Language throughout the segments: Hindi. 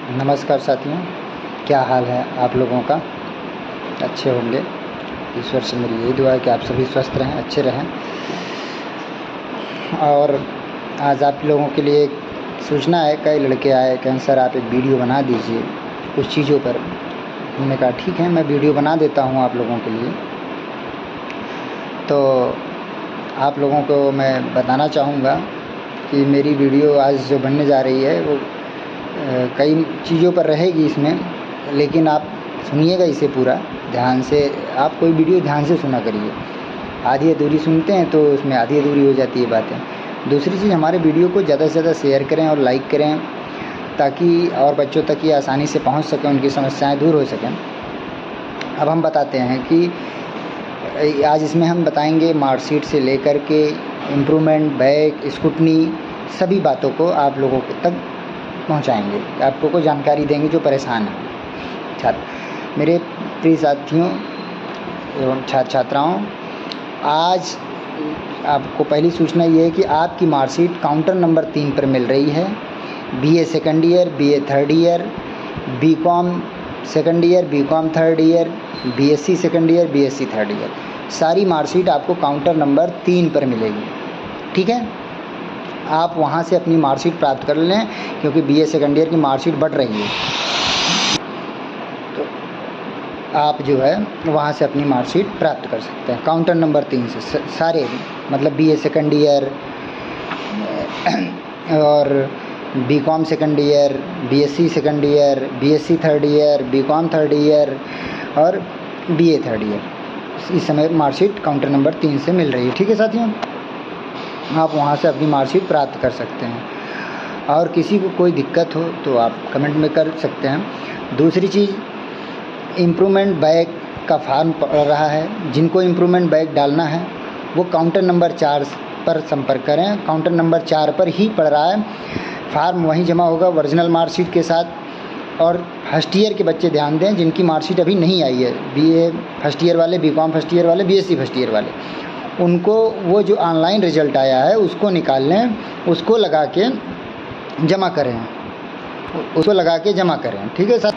नमस्कार साथियों, क्या हाल है आप लोगों का। अच्छे होंगे। ईश्वर से मेरी यही दुआ है कि आप सभी स्वस्थ रहें, अच्छे रहें। और आज आप लोगों के लिए एक सूचना है। कई लड़के आए, कहें सर आप एक वीडियो बना दीजिए कुछ चीज़ों पर। हमने कहा ठीक है, मैं वीडियो बना देता हूँ आप लोगों के लिए। तो आप लोगों को मैं बताना चाहूँगा कि मेरी वीडियो आज जो बनने जा रही है वो कई चीज़ों पर रहेगी इसमें, लेकिन आप सुनिएगा इसे पूरा ध्यान से। आप कोई वीडियो ध्यान से सुना करिए। आधी अधूरी सुनते हैं तो उसमें आधी अधूरी हो जाती है बातें। दूसरी चीज़, हमारे वीडियो को ज़्यादा से ज़्यादा शेयर करें और लाइक करें, ताकि और बच्चों तक ये आसानी से पहुंच सकें, उनकी समस्याएं दूर हो सकें। अब हम बताते हैं कि आज इसमें हम बताएंगे मार्कशीट से लेकर के इम्प्रूवमेंट, बैक, स्क्रूटनी, सभी बातों को आप लोगों तक पहुंचाएंगे। आप लोगों को जानकारी देंगे जो परेशान हैं छात्र। मेरे प्रिय साथियों एवं छात्र छात्राओं, आज आपको पहली सूचना ये है कि आपकी मार्कशीट काउंटर नंबर 3 पर मिल रही है। BA second year, BA third year, BCom second year, BCom third year, BSc second year, BSc third year, सारी मार्कशीट आपको काउंटर नंबर 3 पर मिलेगी। ठीक है, आप वहाँ से अपनी मार्कशीट प्राप्त कर लें, क्योंकि बीए सेकंड ईयर की मार्कशीट बढ़ रही है। तो आप जो है वहाँ से अपनी मार्कशीट प्राप्त कर सकते हैं काउंटर नंबर 3 से। सारे मतलब बीए सेकंड ईयर और BCom second year, BSc second year, BSc third year, BCom third year और बीए थर्ड ईयर, इस समय मार्कशीट काउंटर नंबर 3 से मिल रही है। ठीक है साथियों, आप वहाँ से अपनी मार्कशीट प्राप्त कर सकते हैं। और किसी को कोई दिक्कत हो तो आप कमेंट में कर सकते हैं। दूसरी चीज़, इम्प्रूवमेंट बैग का फॉर्म पड़ रहा है। जिनको इम्प्रूवमेंट बैग डालना है वो काउंटर नंबर 4 पर संपर्क करें। काउंटर नंबर 4 पर ही पड़ रहा है। फार्म वहीं जमा होगा ओरिजिनल मार्कशीट के साथ। और फर्स्ट ईयर के बच्चे ध्यान दें, जिनकी मार्कशीट अभी नहीं आई है, बीए फर्स्ट ईयर वाले, बीकॉम फर्स्ट ईयर वाले, बीएससी फर्स्ट ईयर वाले, उनको वो जो ऑनलाइन रिज़ल्ट आया है उसको निकाल लें, उसको लगा के जमा करें, उसको लगा के जमा करें। ठीक है सर,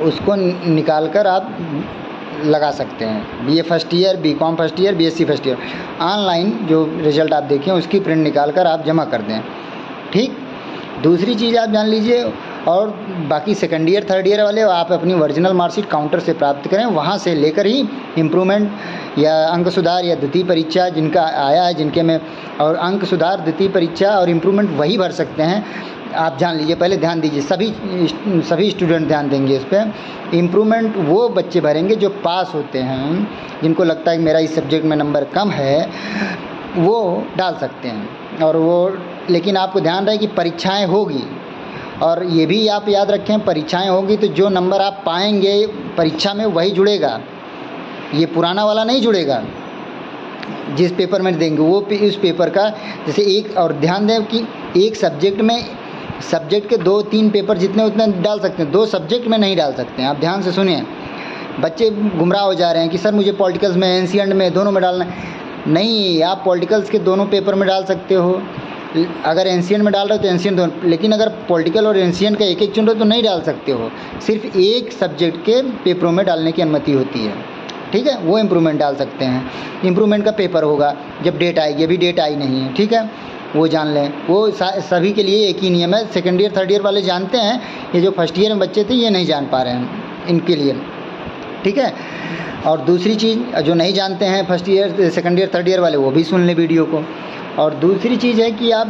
उसको निकाल कर आप लगा सकते हैं। BA first year, BCom first year, BSc first year, online जो रिज़ल्ट आप देखें उसकी प्रिंट निकाल कर आप जमा कर दें। ठीक, दूसरी चीज़ आप जान लीजिए। और बाकी सेकंड ईयर थर्ड ईयर वाले आप अपनी ओरिजिनल मार्कशीट काउंटर से प्राप्त करें, वहाँ से लेकर ही इम्प्रूवमेंट या अंक सुधार या द्वितीय परीक्षा जिनका आया है, जिनके में, और अंक सुधार, द्वितीय परीक्षा और इम्प्रूवमेंट वही भर सकते हैं। आप जान लीजिए, पहले ध्यान दीजिए, सभी स्टूडेंट ध्यान देंगे इस पर। इम्प्रूवमेंट वो बच्चे भरेंगे जो पास होते हैं, जिनको लगता है कि मेरा इस सब्जेक्ट में नंबर कम है, वो डाल सकते हैं। और वो, लेकिन आपको ध्यान रहे कि परीक्षाएं होगी, और ये भी आप याद रखें, परीक्षाएं होगी तो जो नंबर आप पाएंगे परीक्षा में वही जुड़ेगा, ये पुराना वाला नहीं जुड़ेगा। जिस पेपर में देंगे वो उस पेपर का, जैसे एक, और ध्यान दें कि एक सब्जेक्ट में, सब्जेक्ट के 2-3 पेपर जितने उतने डाल सकते हैं, 2 सब्जेक्ट में नहीं डाल सकते हैं। आप ध्यान से सुनिए, बच्चे गुमराह हो जा रहे हैं कि सर मुझे पॉलिटिकल्स में, एनसीएंट में, दोनों में डालना है। नहीं, आप पॉलिटिकल्स के दोनों पेपर में डाल सकते हो। अगर एनसीएंट में डाल रहे हो तो एनसीएंट दोनों, लेकिन अगर पॉलिटिकल और एनसीएंट का एक चुन रहे हो तो नहीं डाल सकते हो। सिर्फ एक सब्जेक्ट के पेपरों में डालने की अनुमति होती है। ठीक है, वो इम्प्रूवमेंट डाल सकते हैं। इम्प्रूवमेंट का पेपर होगा जब डेट आएगी, अभी डेट आई नहीं है। ठीक है, वो जान लें। वो सभी के लिए एक ही नियम है। सेकेंड ईयर थर्ड ईयर वाले जानते हैं, ये जो फर्स्ट ईयर में बच्चे थे ये नहीं जान पा रहे हैं, इनके लिए। ठीक है, और दूसरी चीज़, जो नहीं जानते हैं first year second year third year वाले, वो भी सुन लें वीडियो को। और दूसरी चीज़ है कि आप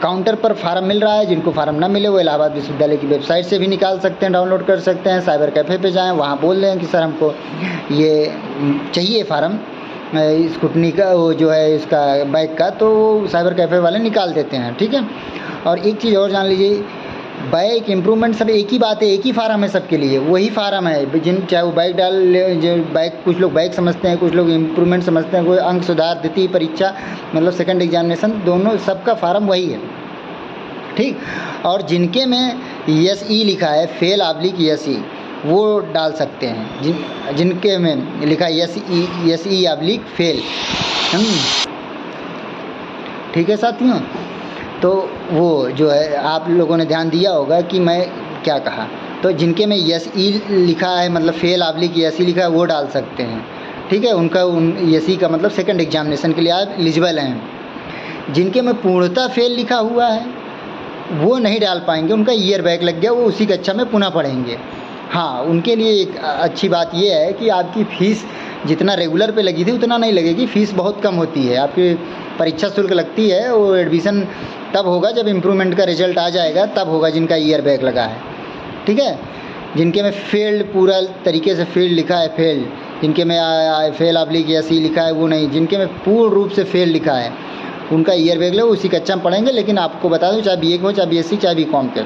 काउंटर पर फार्म मिल रहा है, जिनको फार्म ना मिले वो इलाहाबाद विश्वविद्यालय की वेबसाइट से भी निकाल सकते हैं, डाउनलोड कर सकते हैं। साइबर कैफ़े पे जाएं, वहाँ बोल दें कि सर हमको ये चाहिए फार्म स्क्रूटनी का, वो जो है इसका बाइक का, तो वो साइबर कैफ़े वाले निकाल देते हैं। ठीक है, और एक चीज़ और जान लीजिए, बाइक इम्प्रूवमेंट सब एक ही बात है, एक ही फार्म है सबके लिए, वही फार्म है। जिन चाहे वो बाइक डाल ले, जो बाइक, कुछ लोग बाइक समझते हैं, कुछ लोग इम्प्रूवमेंट समझते हैं, कोई अंक सुधार, द्वितीय परीक्षा मतलब सेकंड एग्जामिनेशन, दोनों सबका फार्म वही है। ठीक, और जिनके में SE लिखा है, फेल ऑब्लिक SE, वो डाल सकते हैं। जिनके में लिखा है SE ऑब्लिक फेल। ठीक है साथियों, तो वो जो है आप लोगों ने ध्यान दिया होगा कि मैं क्या कहा, तो जिनके में यस ई लिखा है मतलब फेल ऑब्लिक यस ई लिखा है वो डाल सकते हैं, ठीक है। उनका यस ई का मतलब सेकंड एग्जामिनेशन के लिए आप एलिजिबल हैं। जिनके में पूर्णतः फेल लिखा हुआ है वो नहीं डाल पाएंगे, उनका ईयर बैक लग गया, वो उसी कक्षा में पुनः पढ़ेंगे। हाँ, उनके लिए एक अच्छी बात ये है कि आपकी फ़ीस जितना रेगुलर पे लगी थी उतना नहीं लगेगी, फ़ीस बहुत कम होती है। आपकी परीक्षा शुल्क लगती है, वो एडमिशन तब होगा जब इम्प्रूवमेंट का रिजल्ट आ जाएगा, तब होगा जिनका ईयर बैक लगा है, ठीक है। जिनके में फेल्ड पूरा तरीके से फेल्ड लिखा है फेल्ड, जिनके में फेल ऑब्लिक या सी लिखा है वो नहीं, जिनके में पूर्ण रूप से फेल लिखा है उनका ईयर बैक लो, उसी कक्षा में पढ़ेंगे। लेकिन आपको बता दूं, चाहे बीए हो, चाहे बीएससी, चाहे बीकॉम के,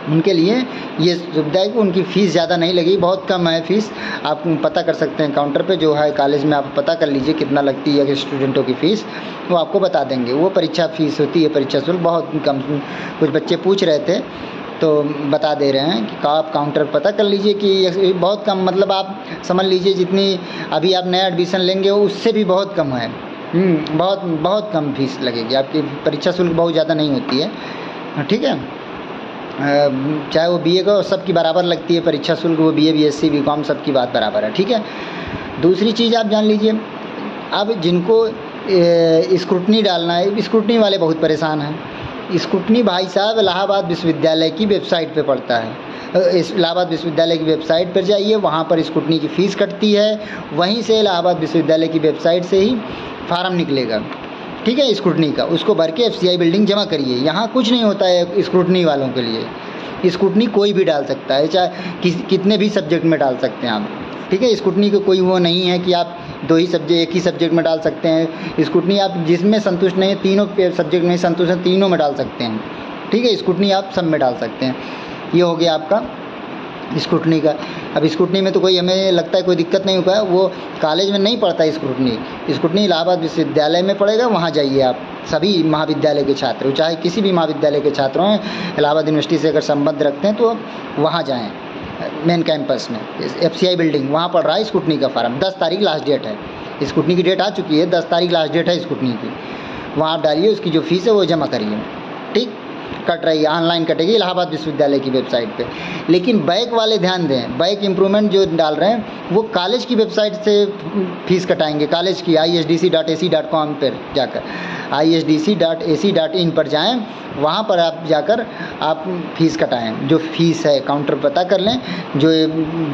उनके लिए ये सुविधा है कि उनकी फ़ीस ज़्यादा नहीं लगेगी, बहुत कम है फ़ीस। आप पता कर सकते हैं काउंटर पे जो है कॉलेज में, आप पता कर लीजिए कितना लगती है स्टूडेंटों की फ़ीस, वो आपको बता देंगे। वो परीक्षा फ़ीस होती है, परीक्षा शुल्क बहुत कम। कुछ बच्चे पूछ रहे थे तो बता दे रहे हैं कि आप काउंटर पता कर लीजिए कि बहुत कम, मतलब आप समझ लीजिए जितनी अभी आप नया एडमिशन लेंगे उससे भी बहुत कम है। बहुत बहुत कम फीस लगेगी आपकी, परीक्षा शुल्क बहुत ज़्यादा नहीं होती है, ठीक है। चाहे वो बीए का, सबकी बराबर लगती है परीक्षा शुल्क, वो बीए बीएससी बीकॉम सबकी बात बराबर है, ठीक है। दूसरी चीज़ आप जान लीजिए, अब जिनको स्क्रूटनी डालना है, स्क्रूटनी वाले बहुत परेशान हैं। स्क्रूटनी भाई साहब इलाहाबाद विश्वविद्यालय की वेबसाइट पे पड़ता है। इलाहाबाद विश्वविद्यालय की वेबसाइट पर जाइए, वहाँ पर स्क्रूटनी की फ़ीस कटती है, वहीं से इलाहाबाद विश्वविद्यालय की वेबसाइट से ही फार्म निकलेगा, ठीक है, स्क्रूटनी का। उसको भर के एफसीआई बिल्डिंग जमा करिए। यहाँ कुछ नहीं होता है स्क्रूटनी वालों के लिए। स्क्रूटनी कोई भी डाल सकता है, चाहे कितने भी सब्जेक्ट में डाल सकते हैं आप, ठीक है। स्क्रूटनी का कोई वो नहीं है कि आप एक ही सब्जेक्ट में डाल सकते हैं। स्क्रूटनी आप जिसमें संतुष्ट नहीं है, तीनों सब्जेक्ट में संतुष्ट हैं, तीनों में डाल सकते हैं, ठीक है। स्क्रूटनी आप सब में डाल सकते हैं। ये हो गया आपका स्क्रूटनी का। अब स्क्रूटनी में तो कोई, हमें लगता है कोई दिक्कत नहीं होगा, वो कॉलेज में नहीं पढ़ता है स्क्रूटनी। स्क्रूटनी इलाहाबाद विश्वविद्यालय में पड़ेगा, वहाँ जाइए आप। सभी महाविद्यालय के छात्र, चाहे किसी भी महाविद्यालय के छात्र हों, इलाहाबाद यूनिवर्सिटी से अगर संबंध रखते हैं तो वहाँ जाएँ, मेन कैंपस में एफसीआई बिल्डिंग, वहाँ पड़ रहा है स्क्रूटनी का फार्म। 10 तारीख लास्ट डेट है, स्क्रूटनी की डेट आ चुकी है, 10 तारीख लास्ट डेट है स्क्रूटनी की। वहाँ आप डालिए, उसकी जो फीस है वो जमा करिए, ठीक। कट रही है, ऑनलाइन कटेगी इलाहाबाद विश्वविद्यालय की वेबसाइट पे। लेकिन बैक वाले ध्यान दें, बैक इम्प्रूवमेंट जो डाल रहे हैं वो कॉलेज की वेबसाइट से फीस कटाएंगे, कॉलेज की isdc.ac.com पर जाकर, isdc.ac.in पर जाएं, वहाँ पर आप जाकर आप फीस कटाएं। जो फीस है काउंटर पता कर लें, जो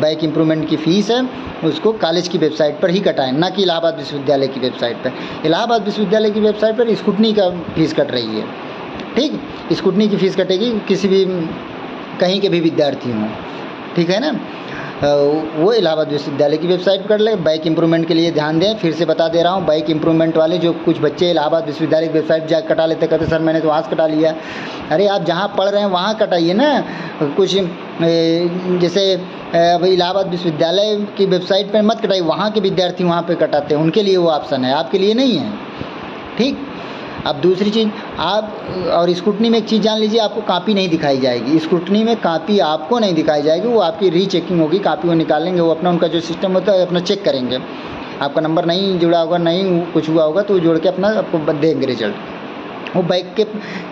बैक इम्प्रूवमेंट की फ़ीस है उसको कॉलेज की वेबसाइट पर ही कटाएं, ना कि इलाहाबाद विश्वविद्यालय की वेबसाइट पर। इलाहाबाद विश्वविद्यालय की वेबसाइट पर स्क्रूटनी का फीस कट रही है, ठीक। स्क्रूटनी की फ़ीस कटेगी किसी भी कहीं के भी विद्यार्थी हों, ठीक है ना। वो इलाहाबाद विश्वविद्यालय की वेबसाइट पर कर ले। बैक इम्प्रूवमेंट के लिए ध्यान दें, फिर से बता दे रहा हूँ, बैक इम्प्रूवमेंट वाले जो कुछ बच्चे इलाहाबाद विश्वविद्यालय की वेबसाइट जा कटा लेते, कहते सर मैंने तो वहाँ से कटा लिया। अरे आप जहाँ पढ़ रहे हैं वहाँ कटाइए ना। कुछ जैसे अभी इलाहाबाद विश्वविद्यालय की वेबसाइट पर मत कटाइए, वहाँ के विद्यार्थी वहाँ पर कटाते हैं, उनके लिए वो ऑप्शन है, आपके लिए नहीं है, ठीक। अब दूसरी चीज़ आप, और स्क्रूटनी में एक चीज़ जान लीजिए, आपको कॉपी नहीं दिखाई जाएगी। स्क्रूटनी में कॉपी आपको नहीं दिखाई जाएगी, वो आपकी रीचेकिंग होगी, कॉपी वो निकालेंगे, वो अपना उनका जो सिस्टम होता है अपना चेक करेंगे। आपका नंबर नहीं जुड़ा होगा, नहीं कुछ हुआ होगा तो जोड़ के अपना आपको देंगे रिजल्ट। वो बैक के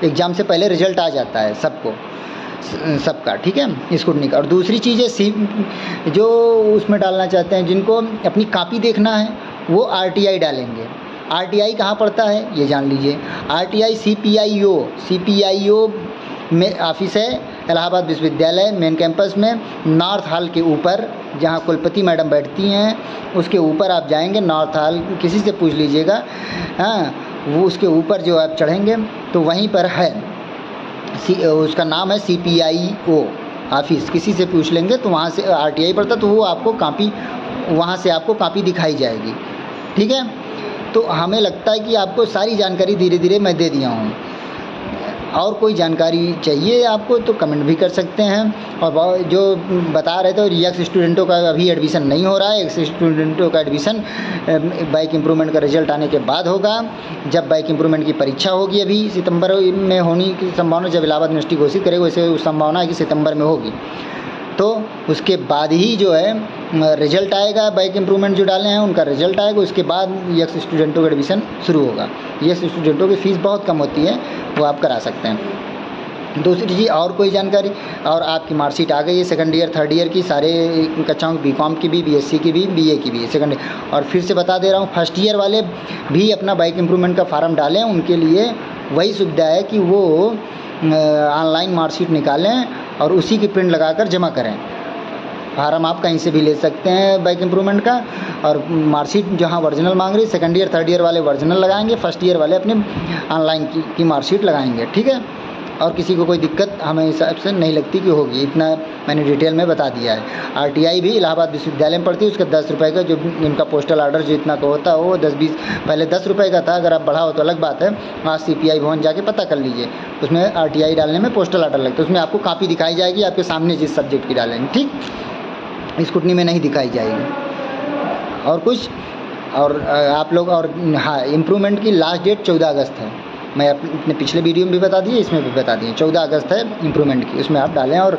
एग्ज़ाम से पहले रिजल्ट आ जाता है सबका, ठीक है, स्क्रूटनी का। और दूसरी चीज़ है जो उसमें डालना चाहते हैं, जिनको अपनी कॉपी देखना है वो आरटीआई डालेंगे। आरटीआई कहाँ पड़ता है ये जान लीजिए। आरटीआई सीपीआईओ में ऑफिस है इलाहाबाद विश्वविद्यालय मेन कैंपस में, नॉर्थ हॉल के ऊपर, जहाँ कुलपति मैडम बैठती हैं उसके ऊपर आप जाएंगे। नॉर्थ हॉल किसी से पूछ लीजिएगा, हाँ, वो उसके ऊपर जो आप चढ़ेंगे तो वहीं पर है, उसका नाम है सीपीआईओ ऑफिस। किसी से पूछ लेंगे तो वहाँ से आरटीआई पड़ता, तो वो आपको कॉपी, वहाँ से आपको कॉपी दिखाई जाएगी, ठीक है। तो हमें लगता है कि आपको सारी जानकारी धीरे धीरे मैं दे दिया हूँ। और कोई जानकारी चाहिए आपको तो कमेंट भी कर सकते हैं। और जो बता रहे थे, रियक्स स्टूडेंटों का अभी एडमिशन नहीं हो रहा है, एक्स स्टूडेंटों का एडमिशन बैक इम्प्रूवमेंट का रिजल्ट आने के बाद होगा, जब बैक इम्प्रूवमेंट की परीक्षा होगी। अभी सितंबर में होने की संभावना, जब इलाहाबाद यूनिवर्सिटी घोषित करेगा वैसे संभावना है कि सितंबर में होगी, तो उसके बाद ही जो है रिजल्ट आएगा, बैक इम्प्रूवमेंट जो डाले हैं उनका रिजल्ट आएगा, उसके बाद यक्स स्टूडेंटों का एडमिशन शुरू होगा। यक्स स्टूडेंटों की फ़ीस बहुत कम होती है, वो आप करा सकते हैं। दूसरी चीज़ और कोई जानकारी, और आपकी मार्कशीट आ गई है सेकंड ईयर थर्ड ईयर की, सारे कक्षाओं की, बीकॉम की भी, बीएससी की भी, बीए की भी, सेकंड। और फिर से बता दे रहा हूँ, फर्स्ट ईयर वाले भी अपना बैक इम्प्रूवमेंट का फार्म डालें, उनके लिए वही सुविधा है कि वो ऑनलाइन मार्कशीट निकालें और उसी की प्रिंट लगाकर जमा करें। फार्म आप कहीं से भी ले सकते हैं बैक इम्प्रूवमेंट का, और मार्कशीट जहाँ ओरिजिनल मांग रही, सेकंड ईयर थर्ड ईयर वाले ओरिजिनल लगाएंगे, फर्स्ट ईयर वाले अपने ऑनलाइन की मार्कशीट लगाएंगे, ठीक है। और किसी को कोई दिक्कत हमें हिसाब से नहीं लगती कि होगी, इतना मैंने डिटेल में बता दिया है। आरटीआई भी इलाहाबाद विश्वविद्यालय में पड़ती है, उसका 10 रुपये का जो इनका पोस्टल ऑर्डर जो इतना का होता है वो 10-20 पहले 10 रुपये का था, अगर आप बढ़ाओ तो अलग बात है। वहाँ CPI भवन जाके पता कर लीजिए, उसमें RTI डालने में पोस्टल ऑर्डर लगता है, उसमें आपको कॉपी दिखाई जाएगी आपके सामने जिस सब्जेक्ट की डालेंगे, ठीक, स्कूटनी में नहीं दिखाई जाएगी। और कुछ और आप लोग, और हाँ, इम्प्रूवमेंट की लास्ट डेट 14 अगस्त है, मैं अपने पिछले वीडियो में भी बता दिए, इसमें भी बता दिए, 14 अगस्त है इम्प्रूवमेंट की, उसमें आप डालें और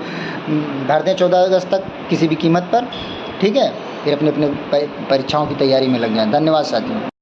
भर दें 14 अगस्त तक किसी भी कीमत पर, ठीक है। फिर अपने अपने परीक्षाओं की तैयारी में लग जाएं। धन्यवाद साथियों।